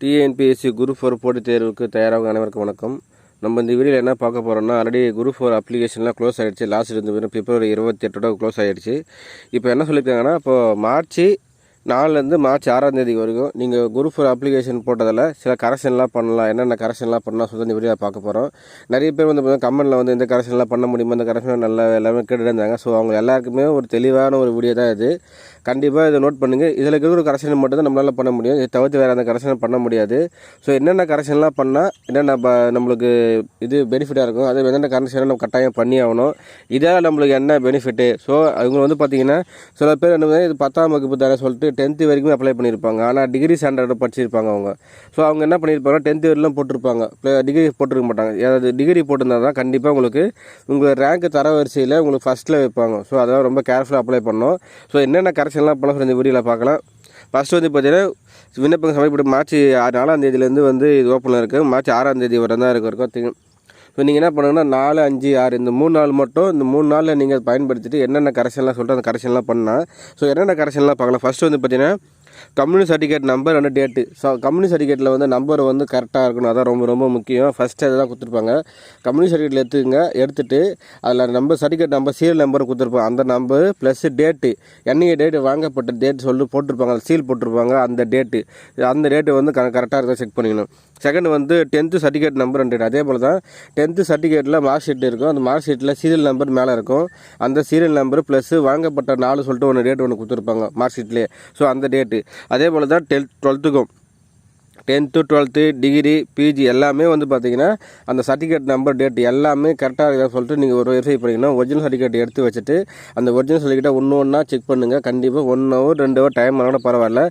TNPSC group 4 போட்டித் தேர்வுக்கு தயாராக அனைவருக்கும் வணக்கம். நம்ம இந்த வீடியோவில் என்ன பார்க்க போகிறோம்னா, ஆல்ரெடி குரூப் 4 அப்ளிகேஷன்லாம் க்ளோஸ் ஆகிடுச்சு. லாஸ்ட் இருந்து பிப்ரவரி 28 க்ளோஸ் ஆகிடுச்சு. இப்போ என்ன சொல்லியிருக்காங்கன்னா, இப்போது மார்ச் 4லேருந்து மார்ச் 6ஆம் தேதி வரைக்கும் நீங்கள் குரூப் 4 அப்ளிகேஷன் போட்டதில் சில கரெக்ஷன்லாம் பண்ணலாம். என்னென்ன கரெக்ஷன்லாம் பண்ணலாம் சொல்லி இந்த வீடியோ பார்க்க போகிறோம். நிறைய பேர் வந்து கமெண்ட்டில் வந்து இந்த கரெக்ஷன்லாம் பண்ண முடியுமா, இந்த கரெக்ஷன் நல்லா எல்லாமே கேட்டுட்டு இருந்தாங்க. ஸோ அவங்க எல்லாருக்குமே ஒரு தெளிவான ஒரு வீடியோ தான் இது. கண்டிப்பாக இதை நோட் பண்ணுங்கள். இதில் இருக்கிற ஒரு கரெக்ஷன் மட்டும் தான் நம்மளால் பண்ண முடியும். இதை தவிர்த்து வேறு அந்த கரெக்ஷன் பண்ண முடியாது. ஸோ என்னென்ன கரெக்ஷன்லாம் பண்ணால் என்னென்ன நம்மளுக்கு இது பெனிஃபிட்டாக இருக்கும், அது என்னென்ன கரெக்ஷனை நம்ம கட்டாயம் பண்ணி ஆகணும், இதால் நம்மளுக்கு என்ன பெனிஃபிட்டு. ஸோ அவங்க வந்து பார்த்திங்கன்னா சில பேர் என்ன இது 10ஆம் வகுப்பு தானே சொல்லிட்டு 10th வரைக்கும் அப்ளை பண்ணியிருப்பாங்க. ஆனால் டிகிரி ஸ்டாண்டர்டு படிச்சிருப்பாங்க அவங்க. ஸோ அவங்க என்ன பண்ணியிருப்பாங்க, 10th வரையிலும் போட்டிருப்பாங்க, டிகிரி போட்டிருக்க மாட்டாங்க. அதாவது டிகிரி போட்டிருந்தால் தான் கண்டிப்பாக உங்களுக்கு உங்கள் ரேங்க் தரவரிசையில் உங்களுக்கு ஃபஸ்ட்டில் வைப்பாங்க. ஸோ அதெல்லாம் ரொம்ப கேர்ஃபுல்லாக அப்ளை பண்ணணும். ஸோ என்னென்ன கரெக்ஷன்லாம் பண்ண சொல்லி இந்த வீடியோவில் பார்க்கலாம். ஃபஸ்ட்டு வந்து பார்த்தீங்கன்னா விண்ணப்பங்கள் சமர்ப்பிட்டு மார்ச் 4ஆம் தேதியிலேருந்து வந்து இது ஓப்பனில் இருக்குது. மார்ச் 6ஆம் தேதி வரை தான் இருக்கும். ஸோ நீங்கள் என்ன பண்ணுங்கன்னா 4, 5, 6 இந்த 3 நாள் மட்டும், இந்த 3 நாளில் நீங்கள் பயன்படுத்திட்டு என்னென்ன கரெக்ஷன்லாம் சொல்லிட்டு அந்த கரெக்ஷன்லாம் பண்ணால். ஸோ என்னென்ன கரெக்ஷன்லாம் பார்க்கலாம். ஃபஸ்ட்டு வந்து பார்த்தீங்கன்னா community certificate number and date. So community சர்டிஃபிகேட்டில் வந்து நம்பர் வந்து கரெக்டாக இருக்கணும். அதான் ரொம்ப ரொம்ப முக்கியம். ஃபஸ்ட்டு அதை தான் கொடுத்துருப்பாங்க. கம்யூனிட்டி சர்டிஃபிகேட்டில் எடுத்துகிட்டு அதில் number certificate number serial number கொடுத்துருப்பாங்க. அந்த நம்பர் ப்ளஸ் டேட்டு, என்னைக்கு டேட்டு வாங்கப்பட்ட டேட் சொல்லி போட்டிருப்பாங்க, அந்த சீல் போட்டிருப்பாங்க. அந்த டேட்டு வந்து கரெக்டாக இருந்தால் செக் பண்ணிக்கணும். செகண்ட் வந்து 10th certificate number and date. அதே போல் தான் 10th சர்டிஃபிகேட்டில் மார்க் ஷீட் இருக்கும். அந்த மார்க் ஷீட்டில் சீரியல் நம்பர் மேலே இருக்கும். அந்த சீரியல் நம்பர் ப்ளஸ் வாங்கப்பட்ட நாள் சொல்லிட்டு ஒன்று டேட் ஒன்று கொடுத்துருப்பாங்க மார்க் ஷீட்லேயே. ஸோ அந்த டேட்டு. அதே போல் தான் 12th 10th 12th degree PG எல்லாமே வந்து பார்த்தீங்கன்னா அந்த சர்டிஃபிகேட் நம்பர் டேட் எல்லாமே கரெக்டாக இருக்கா சொல்லிட்டு நீங்கள் ஒரு வெரிஃபை பண்ணிக்கணும். ஒரிஜினல் சர்டிஃபிகேட் எடுத்து வச்சுட்டு அந்த ஒரிஜினல் சர்டிஃபிகேட்டை ஒன்றா செக் பண்ணுங்கள். கண்டிப்பாக 1 hour 2 hour டைம் ஆனால் பரவாயில்ல,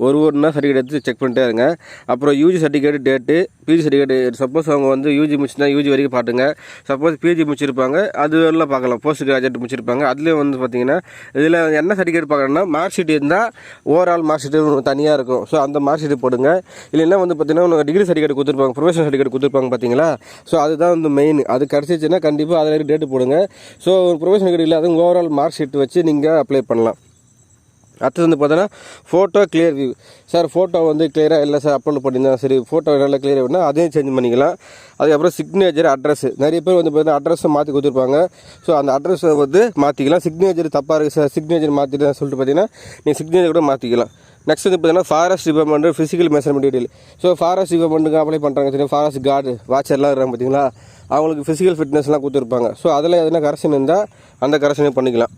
ஒன்றா சர்டிஃபிகேட் எடுத்து செக் பண்ணிட்டே இருங்க. அப்புறம் UG certificate date, PG certificate. Suppose அவங்க வந்து யூஜி முடிச்சுன்னா யூஜி வரைக்கும் பார்த்துங்க. சப்போஸ் பிஜி முடிச்சிருப்பாங்க, அது எல்லாம் பார்க்கலாம். போஸ்ட் கிராஜுவேட் முடிச்சிருப்பாங்க, அதுலேயும் வந்து பார்த்தீங்கன்னா இதில் என்ன சர்டிஃபிகேட் பார்க்கணுன்னா மார்க் ஷீட் இருந்தால் ஓவரால் மார்க் ஷீட்டு தனியாக இருக்கும். ஸோ அந்த மார்க் ஷீட் போடுங்க. இல்லைன்னா வந்து பார்த்தீங்கன்னா உங்களுக்கு டிகிரி சர்டிஃபிகேட் கொடுத்துருப்பாங்க, ப்ரொஃபஷனல் சர்டிஃபிகேட் கொடுத்துருப்பாங்க பார்த்தீங்களா. ஸோ அதுதான் வந்து மெயின். அது கிடச்சிச்சின்னா கண்டிப்பாக அதில் டேட்டு போடுங்க. ஸோ ப்ரொஃபஷனல் சர்டிஃபிகேட் இல்லாத ஓவரால் மார்க் ஷீட் வச்சு நீங்கள் அப்ளை பண்ணலாம். அடுத்தது வந்து பார்த்தோன்னா photo clear view. Sir photo வந்து கிளியராக இல்லை சார், அப்லோட் பண்ணியிருந்தேன், சரி ஃபோட்டோ நல்லா கிளியராக வேணும்னா அதையும் சேஞ்ச் பண்ணிக்கலாம். அதுக்கப்புறம் சிக்னேச்சர், அட்ரஸ். நிறைய பேர் வந்து பார்த்தீங்கன்னா அட்ரஸை மாற்றி கொடுத்துருப்பாங்க. ஸோ அந்த அட்ரஸை வந்து மாற்றிக்கலாம். சிக்னேச்சர் தப்பாக இருக்குது சார், சிக்னேச்சர் மாற்றிட்டு சொல்லிட்டு பார்த்தீங்கன்னா நீங்கள் சிக்னேச்சர் கூட மாற்றிக்கலாம். நெக்ஸ்ட் வந்து பார்த்தீங்கன்னா forest department physical measurement detail. So forest டிபார்ட்மெண்ட்டுக்கு அப்ளை பண்ணுறாங்க தெரியும், ஃபாரஸ்ட் கார்டு வாட்சர்லாம் இருக்காங்க பார்த்தீங்களா, அவங்களுக்கு ஃபிசிக்கல் ஃபிட்னஸ்லாம் கொடுத்துருப்பாங்க. ஸோ அதில் எதுனா கரெக்ஷன் இருந்தால் அந்த கரெக்ஷனையும் பண்ணிக்கலாம்.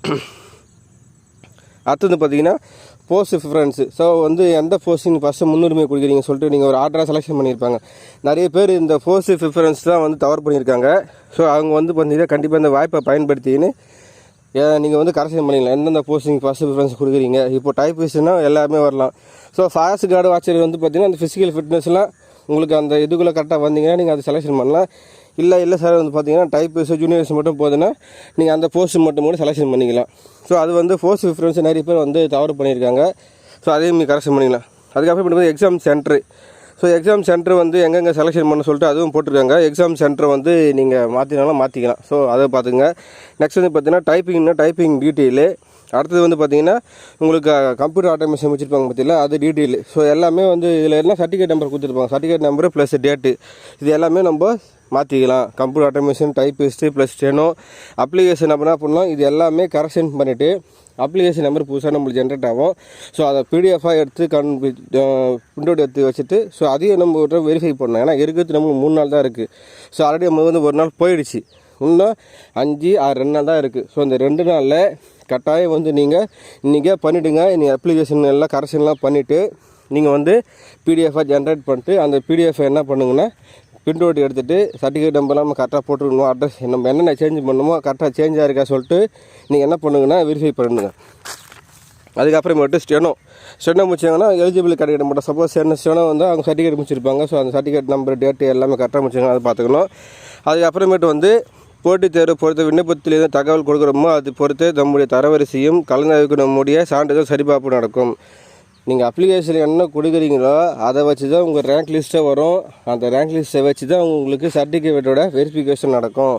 அடுத்தது பார்த்தீங்கன்னா போஸ்ட் ப்ரிஃபரன்ஸு. ஸோ வந்து எந்த போஸ்டிங் ஃபஸ்ட்டு முன்னுரிமை கொடுக்குறீங்க சொல்லிட்டு நீங்கள் ஒரு ஆர்டராக செலெக்ஷன் பண்ணியிருப்பாங்க. நிறைய பேர் இந்த போஸ்ட் ப்ரிஃபரன்ஸ் தான் வந்து தவறு பண்ணியிருக்காங்க. ஸோ அவங்க வந்து பார்த்தீங்கன்னா கண்டிப்பாக இந்த வாய்ப்பை பயன்படுத்தின்னு நீங்கள் வந்து கரெக்ஷன் பண்ணிக்கலாம். எந்தெந்த போஸ்டிங் ஃபஸ்ட்டு ப்ரிஃபரன்ஸ் கொடுக்குறீங்க. இப்போ டைப்பிஸ்ட்னா எல்லாமே வரலாம். ஸோ ஃபாரஸ்ட் கார்டு வாட்சர் வந்து பார்த்தீங்கன்னா அந்த ஃபிசிக்கல் ஃபிட்னஸ்லாம் உங்களுக்கு அந்த இதுக்குள்ளே கரெக்டாக வந்தீங்கன்னா நீங்கள் அதை செலெக்ஷன் பண்ணலாம். இல்லை சார் வந்து பார்த்தீங்கன்னா டைப்பிஸ்ட் ஜூனியர்ஸ் மட்டும் போதுன்னா நீங்கள் அந்த போஸ்ட் மட்டும் கூட செலெக்ஷன் பண்ணிக்கலாம். ஸோ அது வந்து போஸ்ட் ப்ரிஃபரன்ஸ் நிறைய பேர் வந்து தவறு பண்ணியிருக்காங்க. ஸோ அதையும் நீங்கள் கரெக்ஷன் பண்ணிக்கலாம். அதுக்கப்புறம் exam centre. So exam centre வந்து எங்கெங்கே செலெக்ஷன் பண்ண சொல்லிட்டு அதுவும் போட்டிருக்காங்க. எக்ஸாம் சென்டர் வந்து நீங்கள் மாற்றினாலும் மாற்றிக்கலாம். ஸோ அதை பார்த்துங்க. நெக்ஸ்ட் வந்து பார்த்தீங்கன்னா டைப்பிங் டீட்டெயிலு. அடுத்தது வந்து பார்த்தீங்கன்னா உங்களுக்கு கம்ப்யூட்டர் ஆட்டோமேஷன் வச்சுருப்பாங்க பார்த்தீங்களா, அது டீட்டெயில். ஸோ எல்லாமே வந்து இதில் எல்லாம் சர்டிஃபிகேட் நம்பர் கொடுத்துருப்பாங்க. சர்டிஃபிகேட் நம்பரு ப்ளஸ் டேட்டு இது எல்லாமே நம்ம மாற்றிக்கலாம். Computer automation, typist plus steno, application அப்படின்னா பண்ணலாம். இது எல்லாமே கரெக்ஷன் பண்ணிவிட்டு அப்ளிகேஷன் நம்பர் புதுசாக நம்மளுக்கு ஜென்ரேட் ஆகும். ஸோ அதை பிடிஎஃபாக எடுத்து பிரிண்ட் அவுட் எடுத்து வச்சுட்டு ஸோ அதையும் நம்ம வெரிஃபை பண்ணணும். ஏன்னா இருக்கிறது நமக்கு 3 நாள் தான் இருக்குது. ஸோ ஆல்ரெடி நம்ம வந்து 1 நாள் போயிடுச்சு, இன்னும் 5, 6 2 நாள் தான் இருக்குது. ஸோ இந்த 2 நாளில் கட்டாயம் வந்து நீங்கள் இன்றைக்கே பண்ணிவிடுங்க. நீங்கள் அப்ளிகேஷன் எல்லாம் கரெக்ஷன்லாம் பண்ணிவிட்டு நீங்கள் வந்து பிடிஎஃபாக ஜென்ரேட் பண்ணிட்டு அந்த பிடிஎஃப் என்ன பண்ணுங்கன்னா பிரிண்ட் அவுட் எடுத்துகிட்டு சர்டிஃபிகேட் நம்பர்லாம் நம்ம கரெக்டாக போட்டுருக்கணும். அட்ரஸ் நம்ம என்னென்ன சேஞ்ச் பண்ணணுமோ கரெக்டாக சேஞ்ச் ஆகிருக்கா சொல்லிட்டு நீங்கள் என்ன பண்ணுங்கன்னா வெரிஃபை பண்ணுங்க. அதுக்கப்புறமேட்டு ஸ்டெனோ முடிச்சாங்கன்னா எலிஜிபிள் கிடைக்க மாட்டோம். சப்போஸ் ஸ்டெனோ வந்து அவங்க சர்டிஃபிகேட் முடிச்சிருப்பாங்க. ஸோ அந்த சர்டிஃபிகேட் நம்பர் டேட்டு எல்லாமே கரெக்டாக முடிச்சாங்க, அதை பார்த்துக்கணும். அதுக்கப்புறமேட்டு வந்து போட்டித் தேர்வு பொறுத்த விண்ணப்பத்தில் எதுவும் தகவல் கொடுக்குறோமோ அது பொறுத்து நம்முடைய தரவரிசையும் கலந்தாய்வுக்கு நம்முடைய சான்றிதழ் சரிபார்ப்பு நடக்கும். நீங்கள் அப்ளிகேஷன் என்ன கொடுக்குறீங்களோ அதை வச்சு தான் உங்கள் ரேங்க் லிஸ்ட்டை வரும். அந்த ரேங்க் லிஸ்ட்டை வச்சு தான் உங்களுக்கு சர்டிஃபிகேட்டோட வெரிஃபிகேஷன் நடக்கும்.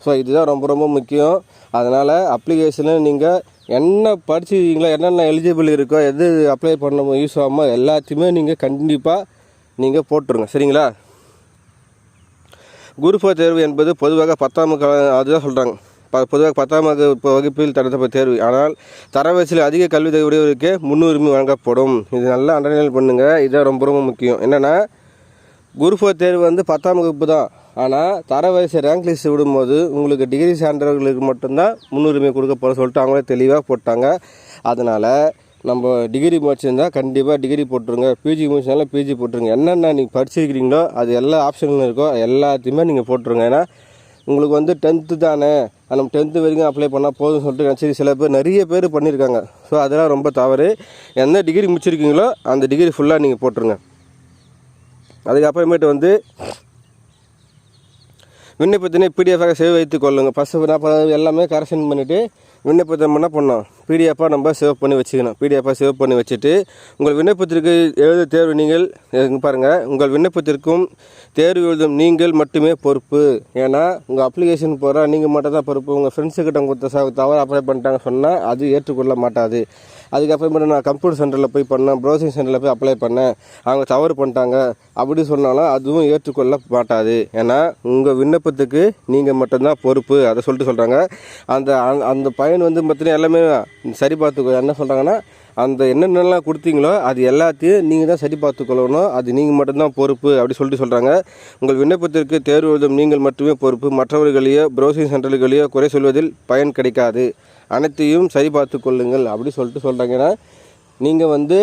ஸோ இதுதான் ரொம்ப ரொம்ப முக்கியம். அதனால் அப்ளிகேஷனில் நீங்கள் என்ன படிச்சிருக்கீங்களோ, என்னென்ன எலிஜிபிள் இருக்கோ, எது அப்ளை பண்ண யூஸ் ஆகாமல் எல்லாத்தையுமே நீங்கள் கண்டிப்பாக நீங்கள் போட்டுருங்க. சரிங்களா? குரூப் 4 தேர்வு என்பது பொதுவாக 10ஆம் அதுதான் சொல்கிறாங்க. பொதுவாக 10ஆம் வகுப்பில் நடத்தப்பட்ட தேர்வு. ஆனால் தரவரிசையில் அதிக கல்வி தகுதியுடையவருக்கு முன்னுரிமை வழங்கப்படும். இது நல்லா அண்டர்லைன் பண்ணுங்கள். இதுதான் ரொம்ப ரொம்ப முக்கியம். என்னென்னா குரூப் 4 தேர்வு வந்து 10ஆம் வகுப்பு தான். ஆனால் தரவரிசை ரேங்க் லிஸ்ட் விடும்போது உங்களுக்கு டிகிரி சான்றவர்களுக்கு மட்டும்தான் முன்னுரிமை கொடுக்கப்பட சொல்லிட்டு அவங்களே தெளிவாக போட்டாங்க. அதனால் நம்ம டிகிரி முடிச்சிருந்தால் கண்டிப்பாக டிகிரி போட்டுருங்க. பிஜி முடிச்சனால பிஜி போட்டுருங்க. என்னென்ன நீங்கள் படிச்சிருக்கிறீங்களோ அது எல்லா ஆப்ஷன்களும் இருக்கோ எல்லாத்தையுமே நீங்கள் போட்டுருங்க. ஏன்னா உங்களுக்கு வந்து 10th தானே, நம்ம 10th வரைக்கும் அப்ளை பண்ணால் போதும்னு சொல்லிட்டு நினச்சி சில பேர் நிறைய பேர் பண்ணியிருக்காங்க. ஸோ அதெல்லாம் ரொம்ப தவறு. எந்த டிகிரி முடிச்சிருக்கீங்களோ அந்த டிகிரி ஃபுல்லாக நீங்கள் போட்டுருங்க. அதுக்கப்புறமேட்டு வந்து விண்ணப்பத்தினை பிடிஎஃபாக சேவ் வைத்து கொள்ளுங்கள். ஃபஸ்ட்டு எல்லாமே கரெக்ஷன் பண்ணிவிட்டு விண்ணப்பத்தை என்ன பண்ணோம், பிடிஎஃபாக நம்ம சேவ் பண்ணி வச்சுக்கணும். பிடிஎஃபாக சேவ் பண்ணி வச்சுட்டு உங்கள் விண்ணப்பத்திற்கு எழுத தேர்வு நீங்கள் பாருங்கள், உங்கள் விண்ணப்பத்திற்கும் தேர்வு எழுதும் நீங்கள் மட்டுமே பொறுப்பு. ஏன்னா உங்கள் அப்ளிகேஷன் போகிற நீங்கள் மட்டும் தான் பொறுப்பு. உங்கள் ஃப்ரெண்ட்ஸுக்கிட்ட கொடுத்த தவறு அப்ளை பண்ணிட்டாங்க சொன்னால் அது ஏற்றுக்கொள்ள மாட்டாது. அதுக்கப்புறமேட்டு நான் கம்ப்யூட்டர் சென்டரில் போய் பண்ணேன், ப்ரௌசிங் சென்டரில் போய் அப்ளை பண்ணேன், அவங்க தவறு பண்ணிட்டாங்க அப்படி சொன்னாலும் அதுவும் ஏற்றுக்கொள்ள மாட்டாது. ஏன்னா உங்கள் விண்ணப்பத்துக்கு நீங்கள் மட்டும்தான் பொறுப்பு. அதை சொல்கிறாங்க. அந்த பையன் வந்து பார்த்தீங்கன்னா எல்லாமே சரி பார்த்துக்கோ. என்ன சொல்கிறாங்கன்னா அந்த என்னென்னலாம் கொடுத்தீங்களோ அது எல்லாத்தையும் நீங்கள் தான் சரி பார்த்துக்கொள்ளணும். அது நீங்கள் மட்டும்தான் பொறுப்பு அப்படி சொல்கிறாங்க. உங்கள் விண்ணப்பத்திற்கு தேர்வு எழுதும் நீங்கள் மட்டுமே பொறுப்பு. மற்றவர்களையோ ப்ரௌசிங் சென்டர்களையோ குறை சொல்வதில் பயன் கிடைக்காது. அனைத்தையும் சரி பார்த்து கொள்ளுங்கள் அப்படி சொல்கிறாங்கன்னா நீங்கள் வந்து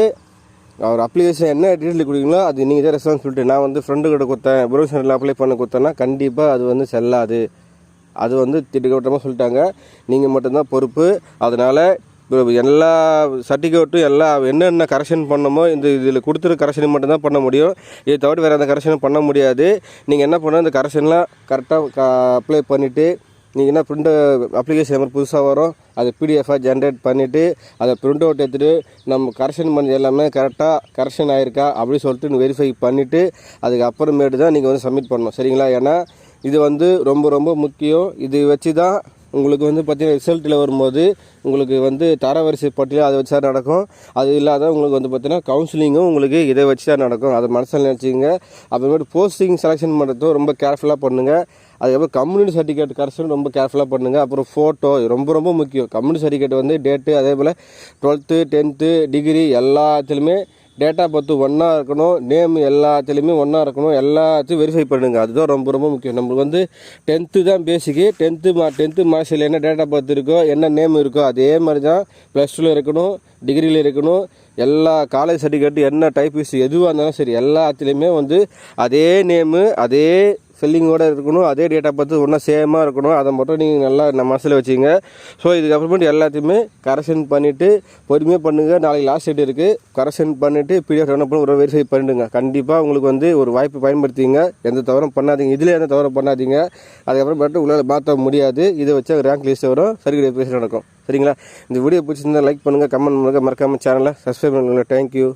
அவர் அப்ளிகேஷன் என்ன டீட்டெயில் கொடுக்குறீங்களோ அது நீங்கள் தான் ரெஸ்பான்ஸ் சொல்லிட்டு நான் வந்து ஃப்ரெண்டுக்கிட்ட கொடுத்தேன், ப்ரௌசிங் சென்டரில் அப்ளை பண்ண கொடுத்தேன்னா கண்டிப்பாக அது வந்து செல்லாது. அது வந்து திட்டவட்டமாக சொல்லிட்டாங்க. நீங்கள் மட்டும்தான் பொறுப்பு. அதனால் எல்லா சர்டிஃபிகேட்டும் என்னென்ன கரெக்ஷன் பண்ணமோ இதில் கொடுத்துருக்க கரெக்ஷன் மட்டும்தான் பண்ண முடியும். இதை தவிர வேறு எந்த கரெக்ஷனும் பண்ண முடியாது. நீங்கள் என்ன பண்ணணும், இந்த கரெக்ஷன்லாம் கரெக்டாக அப்ளை பண்ணிவிட்டு நீங்கள் என்ன பிரிண்ட் அப்ளிகேஷன் நம்பர் புதுசாக வரும் அதை பிடிஎஃபாக ஜென்ரேட் பண்ணிவிட்டு அதை பிரிண்ட் அவுட் எடுத்துகிட்டு நம்ம கரெக்ஷன் பண்ணது எல்லாமே கரெக்டாக கரெக்ஷன் ஆகிருக்கா அப்படி சொல்லிட்டு வெரிஃபை பண்ணிவிட்டு அதுக்கப்புறமேட்டு தான் நீங்கள் வந்து சப்மிட் பண்ணணும். சரிங்களா? ஏன்னா இது வந்து ரொம்ப ரொம்ப முக்கியம். இது வச்சு தான் உங்களுக்கு வந்து பார்த்திங்கன்னா ரிசல்ட்டில் வரும்போது உங்களுக்கு வந்து தரவரிசை பட்டியல் அதை வச்சு தான் நடக்கும். அது இல்லாத உங்களுக்கு வந்து பார்த்திங்கன்னா கவுன்சிலிங்கும் உங்களுக்கு இதை வச்சு தான் நடக்கும். அதை மனசில் நினச்சிங்க. அப்புறமேட்டு போஸ்டிங் செலெக்ஷன் பண்ணுறதும் ரொம்ப கேர்ஃபுல்லாக பண்ணுங்கள். அதுக்கப்புறம் கம்யூனிட்டி சர்டிஃபிகேட் கரெக்ஷன் ரொம்ப கேர்ஃபுல்லாக பண்ணுங்கள். அப்புறம் ஃபோட்டோ ரொம்ப ரொம்ப முக்கியம். கம்யூனிட்டி சர்டிஃபிகேட் வந்து டேட்டு, அதே போல் 12th 10th டிகிரி எல்லாத்துலேயுமே டேட்டா பர்த் ஒன்றா இருக்கணும், நேம் எல்லாத்துலேயுமே ஒன்றா இருக்கணும். எல்லாத்தையும் வெரிஃபை பண்ணுங்கள். அதுதான் ரொம்ப ரொம்ப முக்கியம். நம்மளுக்கு வந்து 10th தான் பேசிக்கு. 10th மார்க்ஸில் என்ன டேட்டா பர்த் இருக்கோ என்ன நேம் இருக்கோ அதே மாதிரி தான் +2 இருக்கணும், டிகிரியில் இருக்கணும். எல்லா காலேஜ் சர்டிஃபிகேட்டு என்ன டைப்பிஸ்ட் எதுவாக இருந்தாலும் சரி எல்லாத்துலேயுமே வந்து அதே நேமு அதே ஸ்பெல்லிங்கோடு இருக்கணும், அதே டேட்டா பார்த்து ஒன்றா சேமாக இருக்கணும். அதை மட்டும் நீங்கள் நல்லா மனசில் வச்சுங்க. ஸோ இதுக்கப்புறமேட்டு எல்லாத்தையுமே கரெக்ஷன் பண்ணிவிட்டு பொறுமையாக பண்ணுங்கள். நாளைக்கு லாஸ்ட் டேட் இருக்குது. கரெக்ஷன் பண்ணிவிட்டு பிடிஎஃப் என்ன பண்ண ஒரு வெரிஃபை பண்ணிடுங்க. கண்டிப்பாக உங்களுக்கு வந்து ஒரு வாய்ப்பு பயன்படுத்திங்க. எந்த தவறும் பண்ணாதீங்க. இதில் எந்த தவறும் பண்ணாதீங்க. அதுக்கப்புறமேட்டு உங்களால் மாற்ற முடியாது. இதை வச்சு ரேங்க் லிஸ்ட் வரும், சர்டிஃபிகேட் நடக்கும். சரிங்களா? இந்த வீடியோ பிடிச்சிருந்தால் லைக் பண்ணுங்கள், கமெண்ட் பண்ணுங்கள், மறக்காமல் சேனலை சப்ஸ்கிரைப் பண்ணுங்கள். தேங்க்யூ.